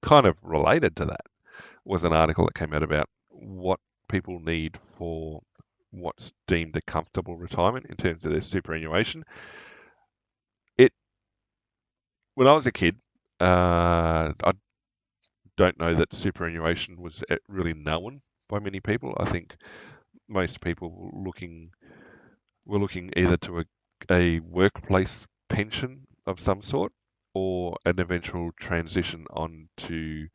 kind of related to that was an article that came out about what people need for what's deemed a comfortable retirement in terms of their superannuation. It When I was a kid, I don't know that superannuation was really known by many people. I think most people were looking either to a workplace pension of some sort or an eventual transition on to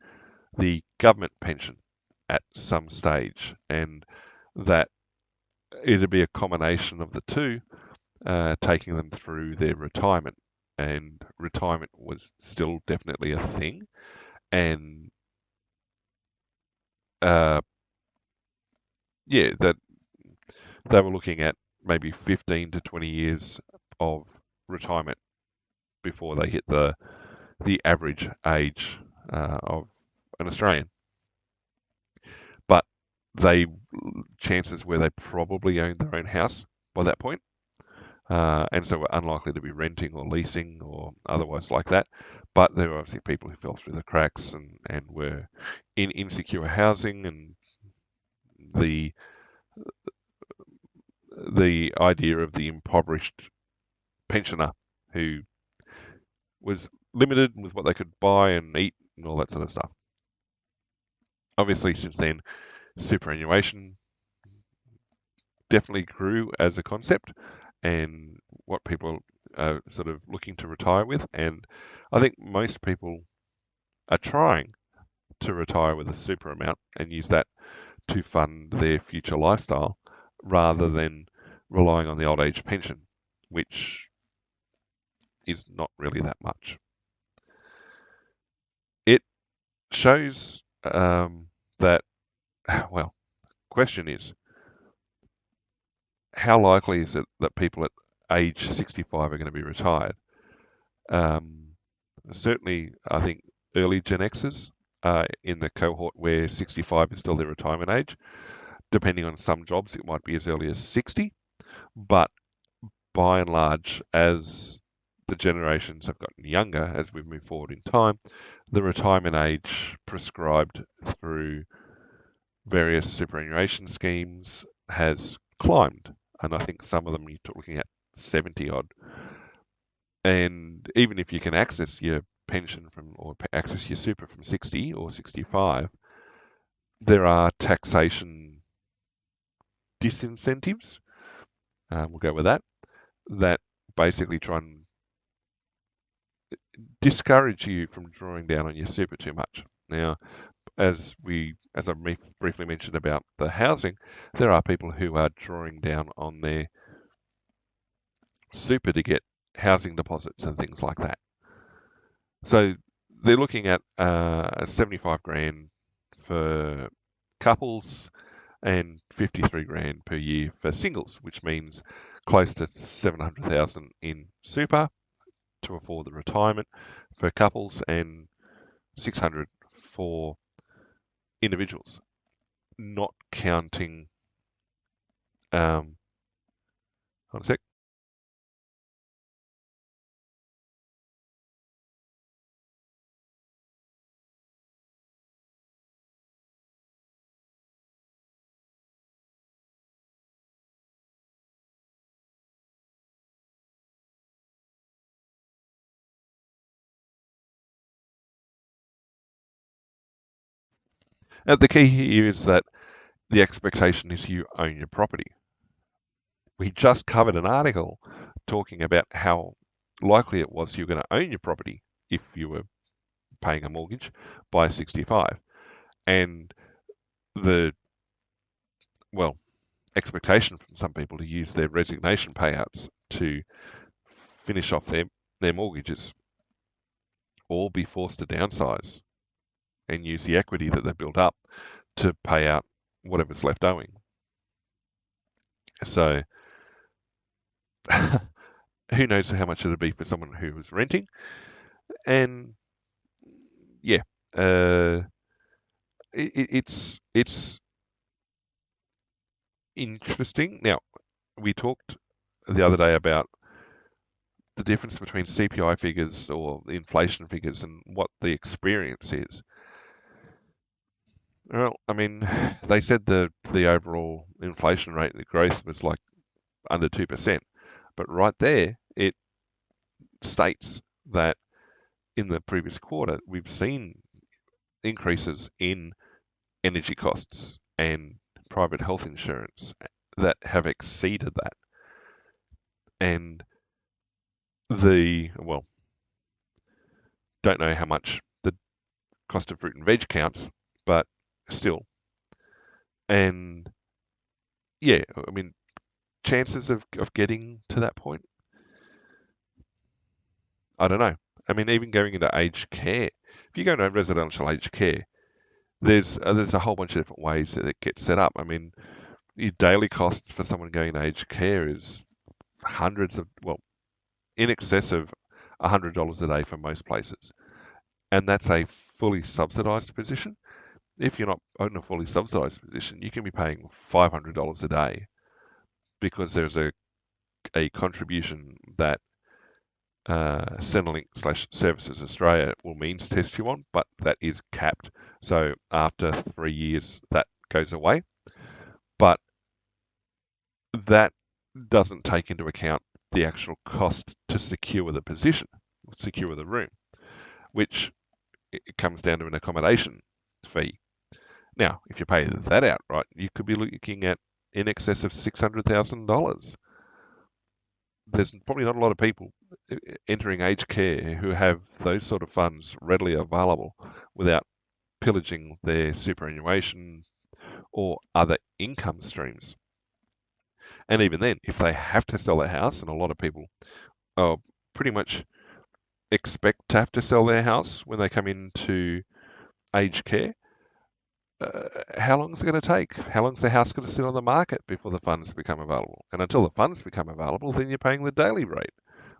the government pension at some stage, and that it'd be a combination of the two, taking them through their retirement. And retirement was still definitely a thing, and uh, yeah, that they were looking at maybe 15 to 20 years of retirement before they hit the average age of an Australian. But they chances were they probably owned their own house by that point, and so were unlikely to be renting or leasing or otherwise like that. But there were obviously people who fell through the cracks and were in insecure housing, and the the idea of the impoverished pensioner who was limited with what they could buy and eat and all that sort of stuff. Obviously, since then, superannuation definitely grew as a concept and what people are sort of looking to retire with. And I think most people are trying to retire with a super amount and use that to fund their future lifestyle rather than relying on the old age pension, which is not really that much. It shows that, well, question is, how likely is it that people at age 65 are going to be retired? Um, Certainly, I think early Gen Xers are in the cohort where 65 is still their retirement age. Depending on some jobs, it might be as early as 60. But by and large, as the generations have gotten younger, as we move forward in time, the retirement age prescribed through various superannuation schemes has climbed. And I think some of them you're looking at 70 odd. And even if you can access your pension from or access your super from 60 or 65, there are taxation disincentives, we'll go with that, that basically try and discourage you from drawing down on your super too much. Now, as I briefly mentioned about the housing, there are people who are drawing down on their super to get housing deposits and things like that. So they're looking at 75 grand for couples and 53 grand per year for singles, which means close to 700,000 in super to afford the retirement for couples and 600 for individuals, not counting. Hold on a sec. The key here is that the expectation is you own your property. We just covered an article talking about how likely it was you were going to own your property if you were paying a mortgage by 65. And the, well, expectation from some people to use their resignation payouts to finish off their mortgages or be forced to downsize and use the equity that they built up to pay out whatever's left owing. So who knows how much it would be for someone who was renting. And yeah, it's interesting. Now, we talked the other day about the difference between CPI figures or inflation figures and what the experience is. Well, I mean, they said the overall inflation rate, the growth was like under 2%, but right there it states that in the previous quarter we've seen increases in energy costs and private health insurance that have exceeded that. And well, don't know how much the cost of fruit and veg counts, but still. And yeah, I mean, chances of getting to that point, I don't know. I mean, even going into aged care, if you go into residential aged care, there's a whole bunch of different ways that it gets set up. I mean, your daily cost for someone going into aged care is well, in excess of $100 a day for most places, and that's a fully subsidised position. If you're not in a fully subsidised position, you can be paying $500 a day because there's a contribution that Centrelink/Services Australia will means test you on, but that is capped. So after 3 years, that goes away. But that doesn't take into account the actual cost to secure the position, secure the room, which it comes down to an accommodation fee. Now, if you pay that out, right, you could be looking at in excess of $600,000. There's probably not a lot of people entering aged care who have those sort of funds readily available without pillaging their superannuation or other income streams. And even then, if they have to sell their house, and a lot of people pretty much expect to have to sell their house when they come into aged care, how long is it going to take? How long is the house going to sit on the market before the funds become available? And until the funds become available, then you're paying the daily rate,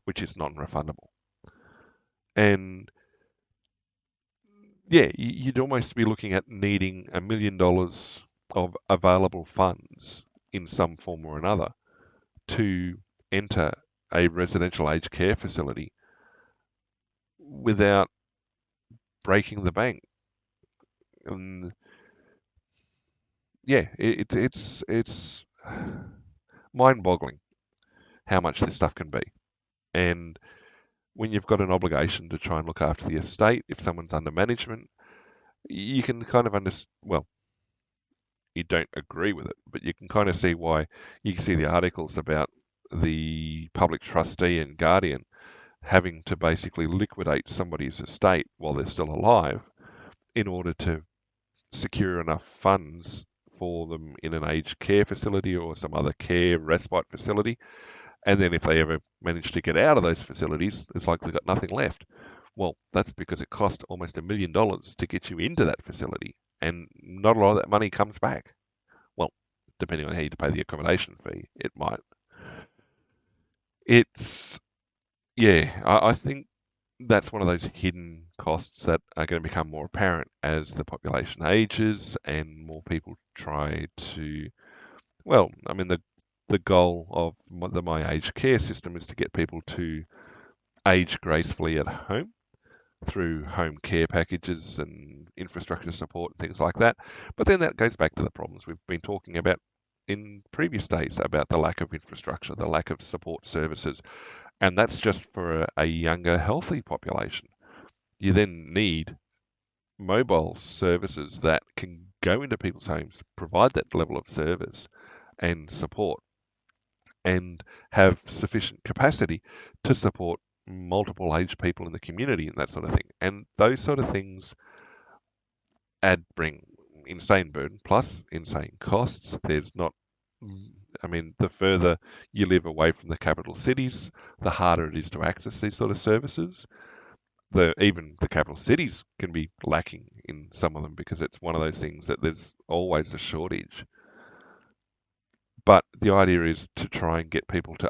which is non-refundable. And yeah, you'd almost be looking at needing $1 million of available funds in some form or another to enter a residential aged care facility without breaking the bank. And yeah, it's mind-boggling how much this stuff can be. And when you've got an obligation to try and look after the estate, if someone's under management, you can kind of well, you don't agree with it, but you can kind of see why. You can see the articles about the public trustee and guardian having to basically liquidate somebody's estate while they're still alive in order to secure enough funds for them in an aged care facility or some other care respite facility. And then if they ever manage to get out of those facilities, it's like they've got nothing left. Well, that's because it cost almost $1 million to get you into that facility, and not a lot of that money comes back. Well, depending on how you pay the accommodation fee, it might. It's, yeah, I think that's one of those hidden costs that are going to become more apparent as the population ages and more people try to, well, I mean, the goal of my aged care system is to get people to age gracefully at home through home care packages and infrastructure support and things like that. But then that goes back to the problems we've been talking about in previous days about the lack of infrastructure, the lack of support services, and that's just for a younger, healthy population. You then need mobile services that can go into people's homes, provide that level of service and support, and have sufficient capacity to support multiple aged people in the community and that sort of thing. And those sort of things bring insane burden plus insane costs. There's not, I mean, the further you live away from the capital cities, the harder it is to access these sort of services. Even the capital cities can be lacking in some of them because it's one of those things that there's always a shortage. But the idea is to try and get people to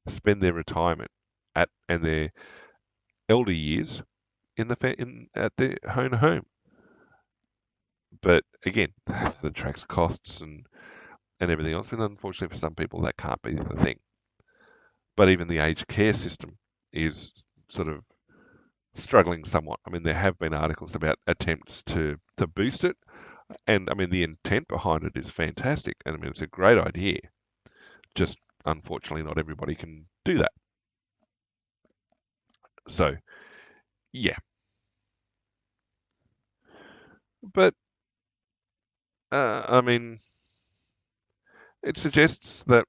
spend their retirement and their elder years at their own home. But again, that attracts costs and everything else. And unfortunately, for some people, that can't be the thing. But even the aged care system is sort of struggling somewhat. I mean, there have been articles about attempts to boost it, and I mean, the intent behind it is fantastic, and I mean, it's a great idea. Just unfortunately, not everybody can do that. So, yeah, but I mean, it suggests that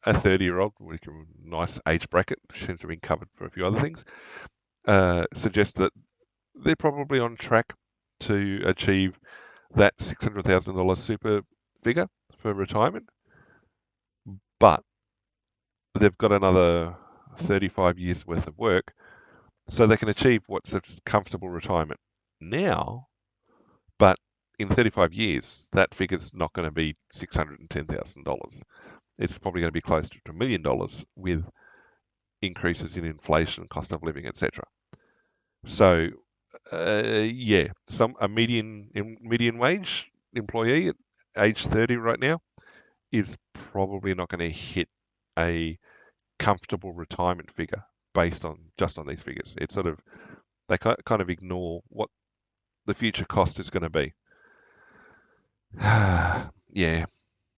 a 30-year-old, with a nice age bracket, seems to have been covered for a few other things, suggests that they're probably on track to achieve that $600,000 super figure for retirement, but they've got another 35 years worth of work, so they can achieve what's a comfortable retirement now, but in 35 years, that figure's not going to be $610,000. It's probably going to be closer to $1 million with increases in inflation, cost of living, etc. So, yeah, a median wage employee at age 30 right now is probably not going to hit a comfortable retirement figure based on just on these figures. It's sort of they kind of ignore what the future cost is going to be. Yeah,